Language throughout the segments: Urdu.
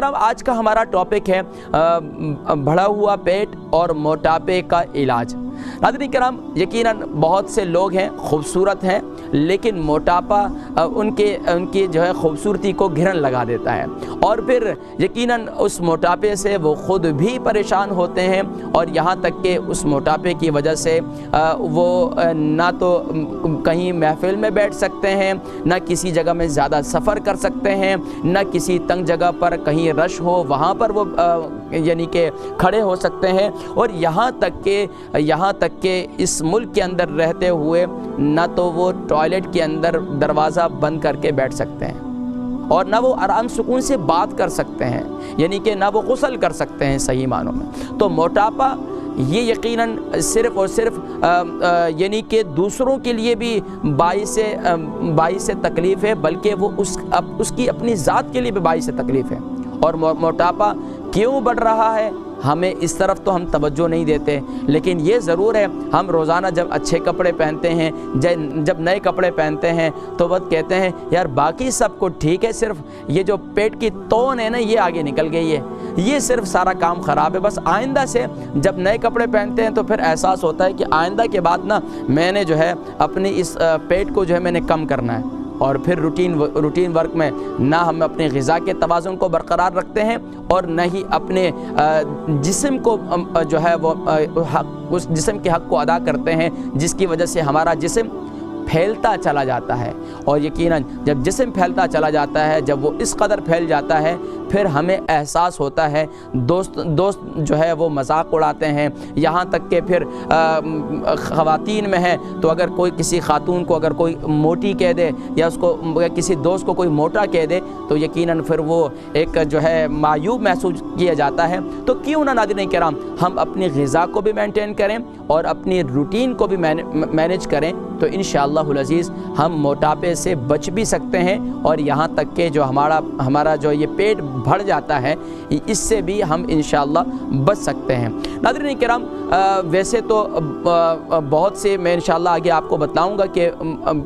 کرام آج کا ہمارا ٹاپک ہے بڑھا ہوا پیٹ اور موٹاپے کا علاج۔ ناظرین کرام یقیناً بہت سے لوگ ہیں خوبصورت ہیں لیکن موٹاپا ان کی جو ہے خوبصورتی کو گھرن لگا دیتا ہے، اور پھر یقیناً اس موٹاپے سے وہ خود بھی پریشان ہوتے ہیں، اور یہاں تک کہ اس موٹاپے کی وجہ سے وہ نہ تو کہیں محفل میں بیٹھ سکتے ہیں، نہ کسی جگہ میں زیادہ سفر کر سکتے ہیں، نہ کسی تنگ جگہ پر کہیں رش ہو وہاں پر وہ یعنی کہ کھڑے ہو سکتے ہیں، اور یہاں تک کہ اس ملک کے اندر رہتے ہوئے نہ تو وہ ٹوائلٹ کے اندر دروازہ بند کر کے بیٹھ سکتے ہیں، اور نہ وہ آرام سکون سے بات کر سکتے ہیں، یعنی کہ نہ وہ غسل کر سکتے ہیں صحیح معنوں میں۔ تو موٹاپا یہ یقیناً صرف اور صرف یعنی کہ دوسروں کے لیے بھی باعث تکلیف ہے، بلکہ وہ اس کی اپنی ذات کے لیے بھی باعث تکلیف ہے۔ اور موٹاپا کیوں بڑھ رہا ہے ہمیں اس طرف تو ہم توجہ نہیں دیتے، لیکن یہ ضرور ہے ہم روزانہ جب اچھے کپڑے پہنتے ہیں، جب نئے کپڑے پہنتے ہیں تو وہ کہتے ہیں یار باقی سب کو ٹھیک ہے، صرف یہ جو پیٹ کی تون ہے نا یہ آگے نکل گئی ہے، یہ صرف سارا کام خراب ہے۔ بس آئندہ سے جب نئے کپڑے پہنتے ہیں تو پھر احساس ہوتا ہے کہ آئندہ کے بعد نا میں نے جو ہے اپنی اس پیٹ کو جو ہے میں نے کم کرنا ہے، اور پھر روٹین ورک میں نہ ہم اپنے غذا کے توازن کو برقرار رکھتے ہیں، اور نہ ہی اپنے جسم کو جو ہے وہ اس جسم کے حق کو ادا کرتے ہیں، جس کی وجہ سے ہمارا جسم پھیلتا چلا جاتا ہے۔ اور یقیناً جب جسم پھیلتا چلا جاتا ہے، جب وہ اس قدر پھیل جاتا ہے، پھر ہمیں احساس ہوتا ہے، دوست جو ہے وہ مذاق اڑاتے ہیں، یہاں تک کہ پھر خواتین میں ہے تو اگر کوئی کسی خاتون کو اگر کوئی موٹی کہہ دے یا اس کو کسی دوست کو کوئی موٹا کہہ دے تو یقیناً پھر وہ ایک جو ہے معیوب محسوس کیا جاتا ہے۔ تو کیوں نہ ناظرین کرام ہم اپنی غذا کو بھی مینٹین کریں اور اپنی روٹین کو بھی مینیج کریں، تو انشاءاللہ العزیز ہم موٹاپے سے بچ بھی سکتے ہیں، اور یہاں تک کہ جو ہمارا جو یہ پیٹ بڑھ جاتا ہے اس سے بھی ہم انشاءاللہ بچ سکتے ہیں۔ ناظرین کرام ویسے تو بہت سے میں انشاءاللہ آگے آپ کو بتاؤں گا کہ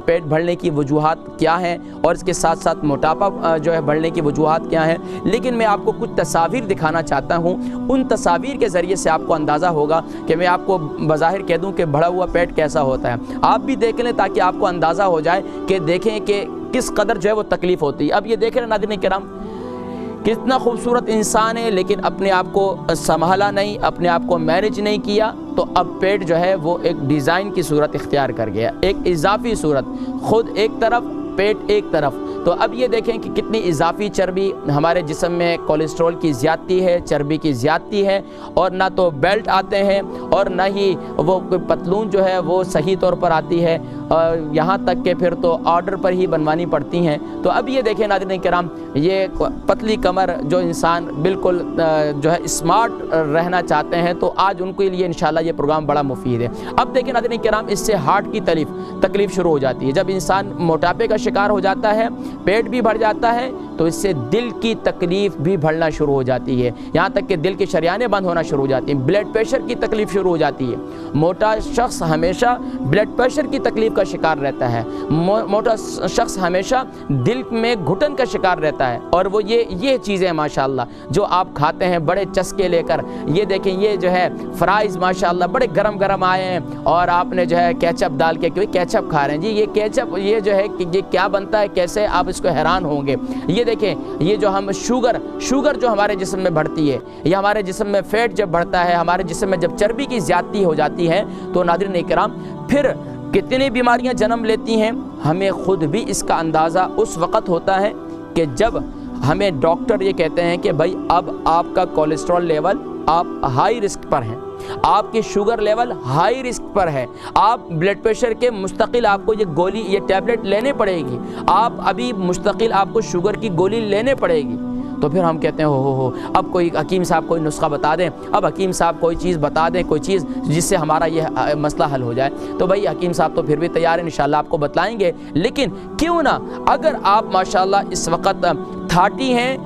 پیٹ بڑھنے کی وجوہات کیا ہیں، اور اس کے ساتھ ساتھ موٹاپا جو ہے بڑھنے کی وجوہات کیا ہیں، لیکن میں آپ کو کچھ تصاویر دکھانا چاہتا ہوں۔ ان تصاویر کے ذریعے سے آپ کو اندازہ ہوگا کہ میں آپ کو بظاہر کہہ دوں کہ بڑھا ہوا پیٹ کیسا ہوتا ہے، آپ بھی دیکھ لیں تاکہ آپ کو اندازہ ہو جائے کہ دیکھیں کہ کس قدر جو ہے وہ تکلیف ہوتی ہے۔ اب یہ دیکھ رہے ہیں ناظرین کرام کتنا خوبصورت انسان ہے، لیکن اپنے آپ کو سنبھالا نہیں، اپنے آپ کو مینیج نہیں کیا، تو اب پیٹ جو ہے وہ ایک ڈیزائن کی صورت اختیار کر گیا، ایک اضافی صورت، خود ایک طرف پیٹ ایک طرف۔ تو اب یہ دیکھیں کہ کتنی اضافی چربی ہمارے جسم میں کولیسٹرول کی زیادتی ہے، چربی کی زیادتی ہے، اور نہ تو بیلٹ آتے ہیں اور نہ ہی وہ پتلون جو ہے وہ صحیح طور پر آتی ہے، اور یہاں تک کہ پھر تو آرڈر پر ہی بنوانی پڑتی ہیں۔ تو اب یہ دیکھیں ناظرین کرام یہ پتلی کمر جو انسان بالکل جو ہے اسمارٹ رہنا چاہتے ہیں تو آج ان کے لیے انشاءاللہ یہ پروگرام بڑا مفید ہے۔ اب دیکھیں ناظرین کرام اس سے ہارٹ کی تکلیف شروع ہو جاتی ہے۔ جب انسان موٹاپے کا شکار ہو جاتا ہے، پیٹ بھی بڑھ جاتا ہے، تو اس سے دل کی تکلیف بھی بڑھنا شروع ہو جاتی ہے، یہاں تک کہ دل کی شریانیں بند ہونا شروع ہو جاتی ہیں، بلڈ پریشر کی تکلیف شروع ہو جاتی ہے۔ موٹا شخص ہمیشہ بلڈ پریشر کی تکلیف کا شکار رہتا ہے، موٹا شخص ہمیشہ دل میں گھٹن کا شکار رہتا ہے، اور وہ یہ چیزیں ماشاءاللہ جو آپ کھاتے ہیں بڑے چسکے لے کر، یہ دیکھیں یہ جو ہے فرائز ماشاءاللہ بڑے گرم آئے ہیں، اور آپ نے جو ہے کیچپ ڈال کے کوئی کیچپ کھا رہے ہیں، جی یہ کیچپ یہ جو ہے کہ یہ کیا بنتا ہے کیسے، آپ اس کو حیران ہوں گے۔ یہ دیکھیں یہ جو ہم شوگر جو ہمارے جسم میں بڑھتی ہے، یا ہمارے جسم میں فیٹ جب بڑھتا ہے، ہمارے جسم میں جب چربی کی زیادتی ہو جاتی ہے، تو ناظرین کرام پھر کتنی بیماریاں جنم لیتی ہیں، ہمیں خود بھی اس کا اندازہ اس وقت ہوتا ہے کہ جب ہمیں ڈاکٹر یہ کہتے ہیں کہ بھائی اب آپ کا کولیسٹرول لیول آپ ہائی رسک پر ہیں، آپ کی شوگر لیول ہائی رسک پر ہے، آپ بلڈ پریشر کے مستقل آپ کو یہ ٹیبلٹ لینے پڑے گی، آپ ابھی مستقل آپ کو شوگر کی گولی لینے پڑے گی۔ تو پھر ہم کہتے ہیں ہو اب کوئی حکیم صاحب کوئی نسخہ بتا دیں، اب حکیم صاحب کوئی چیز بتا دیں، کوئی چیز جس سے ہمارا یہ مسئلہ حل ہو جائے۔ تو بھائی حکیم صاحب تو پھر بھی تیار ہیں، انشاءاللہ آپ کو بتلائیں گے، لیکن کیوں نہ اگر آپ ماشاءاللہ اس وقت کھاتی ہیں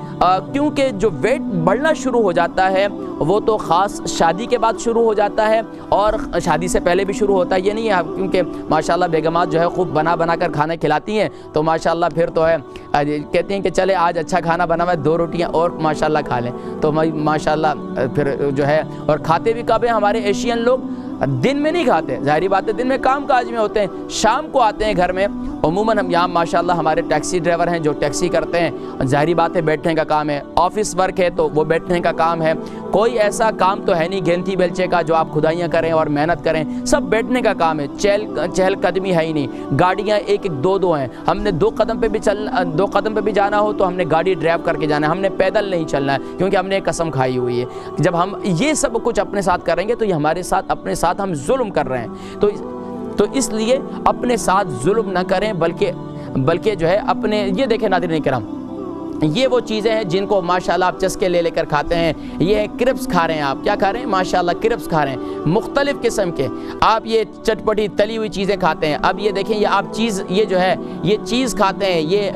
کیونکہ جو ویٹ بڑھنا شروع ہو جاتا ہے وہ تو خاص شادی کے بعد شروع ہو جاتا ہے اور شادی سے پہلے بھی شروع ہوتا ہے. یہ نہیں ہے کیونکہ ماشاءاللہ بیگمات جو ہے خوب بنا کر کھانا کھلاتی ہیں تو ماشاءاللہ پھر تو ہے کہتی ہیں کہ چلے آج اچھا کھانا بنا ہوا ہے 2 روٹیاں اور ماشاءاللہ کھا لیں, تو ماشاءاللہ پھر جو ہے. اور کھاتے بھی کب ہیں ہمارے ایشین لوگ؟ دن میں نہیں کھاتے, ظاہری بات ہے دن میں کام کاج میں ہوتے ہیں, شام کو آتے ہیں گھر میں. عموماً ہم یہاں ماشاءاللہ ہمارے ٹیکسی ڈرائیور ہیں جو ٹیکسی کرتے ہیں, ظاہری بات ہے بیٹھنے کا کام ہے, آفس ورک ہے تو وہ بیٹھنے کا کام ہے, کوئی ایسا کام تو ہے نہیں گینتی بیلچے کا جو آپ کھدائیاں کریں اور محنت کریں, سب بیٹھنے کا کام ہے, چہل قدمی ہے ہی نہیں, گاڑیاں 1-2 ہیں, ہم نے 2 قدم پہ بھی جانا ہو تو ہم نے گاڑی ڈرائیو کر کے جانا ہے, ہم نے پیدل نہیں چلنا ہے کیونکہ ہم نے ایک قسم کھائی ہوئی ہے. جب ہم یہ سب کچھ اپنے ساتھ کریں گے تو یہ ہمارے ساتھ اپنے ساتھ ہم ظلم کر رہے ہیں. تو اس لیے اپنے ساتھ ظلم نہ کریں بلکہ جو ہے اپنے, یہ دیکھیں ناظرین کرام, یہ وہ چیزیں ہیں جن کو ماشاءاللہ آپ چسکے لے کر کھاتے ہیں. یہ کرپس کھا رہے ہیں, آپ کیا کھا رہے ہیں؟ ماشاءاللہ کرپس کھا رہے ہیں, مختلف قسم کے آپ یہ چٹپٹی تلی ہوئی چیزیں کھاتے ہیں. اب یہ دیکھیں یہ جو ہے یہ چیز کھاتے ہیں, یہ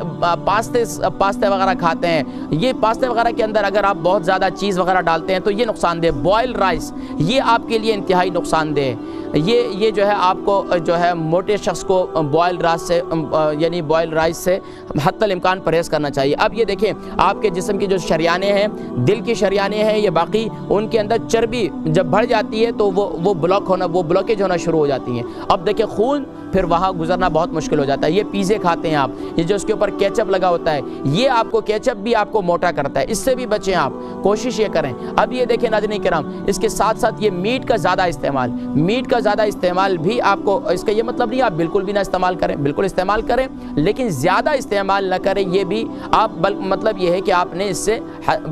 پاستے وغیرہ کھاتے ہیں. یہ پاستے وغیرہ کے اندر اگر آپ بہت زیادہ چیز وغیرہ ڈالتے ہیں تو یہ نقصان دہ. بوائل رائس یہ آپ کے لیے انتہائی نقصان دہ. یہ جو ہے آپ کو جو ہے موٹے شخص کو بوائل رائس سے حتی الامکان پرہیز کرنا چاہیے. اب یہ دیکھیں آپ کے جسم کی جو شریانیں ہیں, دل کی شریانیں ہیں, یہ باقی ان کے اندر چربی جب بڑھ جاتی ہے تو وہ بلاکیج ہونا شروع ہو جاتی ہیں. اب دیکھیں خون پھر وہاں گزرنا بہت مشکل ہو جاتا ہے. یہ پیزے کھاتے ہیں آپ, یہ جو اس کے اوپر کیچپ لگا ہوتا ہے, یہ آپ کو کیچپ بھی آپ کو موٹا کرتا ہے, اس سے بھی بچیں آپ, کوشش یہ کریں. اب یہ دیکھیں ناظرین کرام, اس کے ساتھ ساتھ یہ میٹ کا زیادہ استعمال بھی آپ کو, اس کا یہ مطلب نہیں آپ بالکل بھی نہ استعمال کریں, بالکل استعمال کریں لیکن زیادہ استعمال نہ کریں. یہ بھی آپ مطلب یہ ہے کہ آپ نے اس سے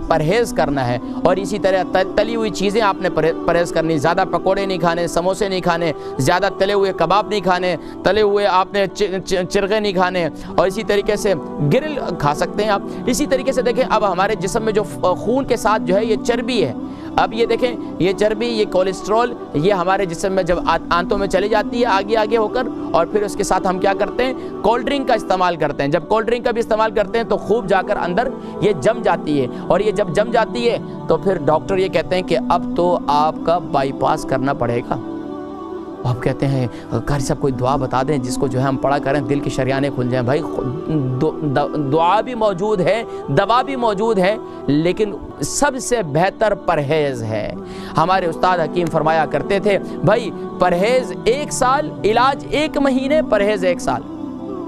پرہیز کرنا ہے. اور اسی طرح تلی ہوئی چیزیں آپ نے پرہیز کرنی, زیادہ پکوڑے نہیں کھانے, سموسے نہیں کھانے, زیادہ تلے ہوئے کباب نہیں کھانے, تلے ہوئے آپ نے چرغے نہیں کھانے, اور اسی طریقے سے گرل کھا سکتے ہیں آپ. اسی طریقے سے دیکھیں اب ہمارے جسم میں جو خون کے ساتھ جو ہے یہ چربی ہے, اب یہ دیکھیں یہ چربی, یہ کولیسٹرول, یہ ہمارے جسم میں جب آنتوں میں چلی جاتی ہے آگے ہو کر, اور پھر اس کے ساتھ ہم کیا کرتے ہیں؟ کولڈ ڈرنک کا استعمال کرتے ہیں. جب کولڈ ڈرنک کا بھی استعمال کرتے ہیں تو خوب جا کر اندر یہ جم جاتی ہے, اور یہ جب جم جاتی ہے تو پھر ڈاکٹر یہ کہتے ہیں کہ اب تو آپ کا بائی پاس کرنا پڑے گا. آپ کہتے ہیں قاری صاحب کوئی دعا بتا دیں جس کو جو ہے ہم پڑھا کریں دل کی شریانیں کھل جائیں. بھائی دعا بھی موجود ہے, دوا بھی موجود ہے, لیکن سب سے بہتر پرہیز ہے. ہمارے استاد حکیم فرمایا کرتے تھے بھائی پرہیز 1 سال, علاج 1 مہینے, پرہیز 1 سال.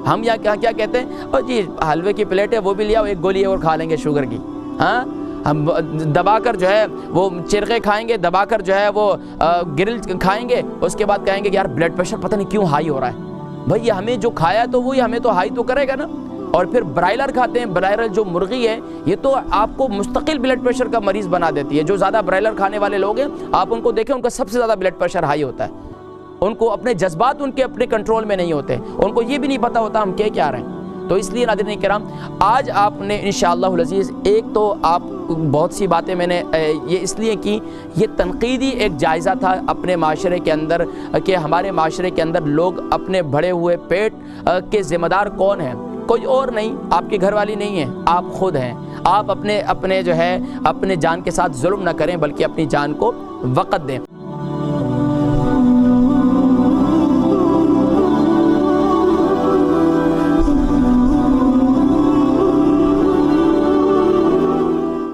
ہم کیا کہتے ہیں, اور جی حلوے کی پلیٹ ہے وہ بھی لیا, 1 گولی اور کھا لیں گے شوگر کی, ہاں ہم دبا کر جو ہے وہ چرغے کھائیں گے, دبا کر جو ہے وہ گرل کھائیں گے, اس کے بعد کہیں گے کہ یار بلڈ پریشر پتہ نہیں کیوں ہائی ہو رہا ہے. بھائی ہمیں جو کھایا تو وہی ہمیں تو ہائی تو کرے گا نا. اور پھر برائلر کھاتے ہیں, برائلر جو مرغی ہے یہ تو آپ کو مستقل بلڈ پریشر کا مریض بنا دیتی ہے. جو زیادہ برائلر کھانے والے لوگ ہیں آپ ان کو دیکھیں, ان کا سب سے زیادہ بلڈ پریشر ہائی ہوتا ہے. ان کو اپنے جذبات ان کے اپنے کنٹرول میں نہیں ہوتے, ان کو یہ بھی نہیں پتہ ہوتا ہم کیا رہے ہیں. تو اس لیے ناظرین کرام آج آپ نے انشاءاللہ العزیز, ایک تو آپ بہت سی باتیں میں نے یہ اس لیے کی, یہ تنقیدی ایک جائزہ تھا اپنے معاشرے کے اندر کہ ہمارے معاشرے کے اندر لوگ اپنے بڑھے ہوئے پیٹ کے ذمہ دار کون ہیں؟ کوئی اور نہیں, آپ کی گھر والی نہیں ہے, آپ خود ہیں. آپ اپنے جو ہے اپنے جان کے ساتھ ظلم نہ کریں بلکہ اپنی جان کو وقت دیں.